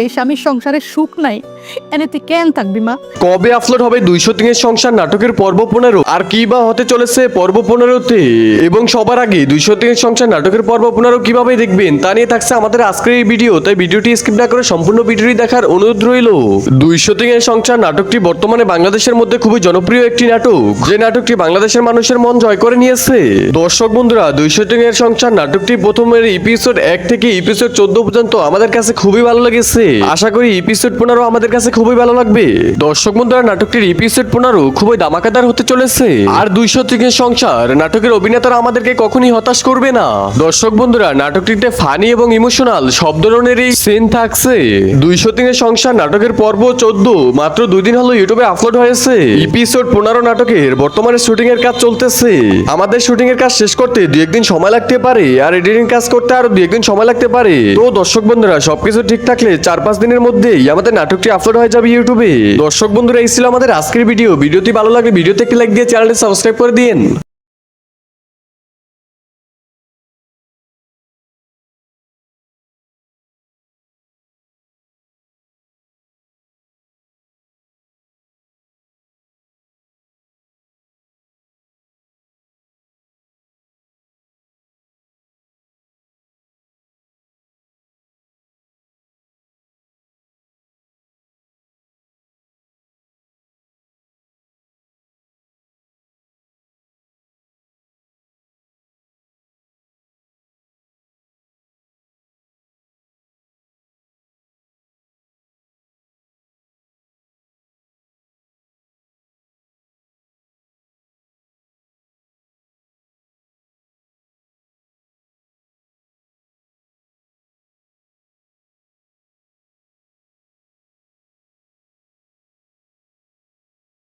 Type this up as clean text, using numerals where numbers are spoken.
এই স্বামীর সংসারে সুখ নাই, এনে তুই কেন থাকবি মা? কবে আপলোড হবে 203 এর সংসার নাটকের পর্ব 15 আর কি বা হতে চলেছে পর্ব 15তে এবং সবার আগে 203 এর সংসার নাটকের পর্ব 15 কিভাবে দেখবেন তা নিয়ে থাকছে আমাদের আজকের এই ভিডিও, তাই ভিডিওটি স্কিপ না করে সম্পূর্ণ ভিডিওটি দেখার অনুরোধ রইল। 203 এর সংসার নাটকটি বর্তমানে বাংলাদেশের মধ্যে খুবই জনপ্রিয় একটি নাটক, যে নাটকটি বাংলাদেশের মানুষের মন জয় করে নিয়েছে। দর্শক বন্ধুরা, 203 এর সংসার নাটকটি প্রথমের এপিসোড 1 থেকে এপিসোড 14 পর্যন্ত আমাদের কাছে খুবই ভালো লেগেছে। আশা করি এপিসোড 15 আমাদের কাছে খুবই ভালো লাগবে। দর্শক বন্ধুরা, নাটকটির এপিসোড 15 খুবই ধামাকাদার হতে চলেছে। আর 203 এর সংসার নাটকের অভিনেতারা আমাদেরকে কখনই হতাশ করবে না। দর্শক বন্ধুরা, নাটকটিতে ফানি এবং ইমোশনাল সব ধরনেরই সিন থাকছে। 203 এর সংসার নাটকের পর্ব 14 মাত্র 2 দিন হলো ইউটিউবে আপলোড হয়েছে। এপিসোড 15 নাটকের বর্তমানে শুটিং এর কাজ চলতেছে। আমাদের শুটিং এর কাজ শেষ করতে 2-1 দিন সময় লাগতে পারে, আর এডিটিং কাজ করতে আরো 2-1 দিন সময় লাগতে পারে। তো দর্শক বন্ধুরা, সবকিছু ঠিক থাকলে 4-5 দিনের মধ্যেই আমাদের নাটকটি আপলোড হয়ে যাবে ইউটিউবে। দর্শক বন্ধুরা, এই ছিল আমাদের আজকের ভিডিও। ভিডিওটি ভালো লাগলে ভিডিওতে একটি লাইক দিয়ে চ্যানেলটি সাবস্ক্রাইব করে দিন।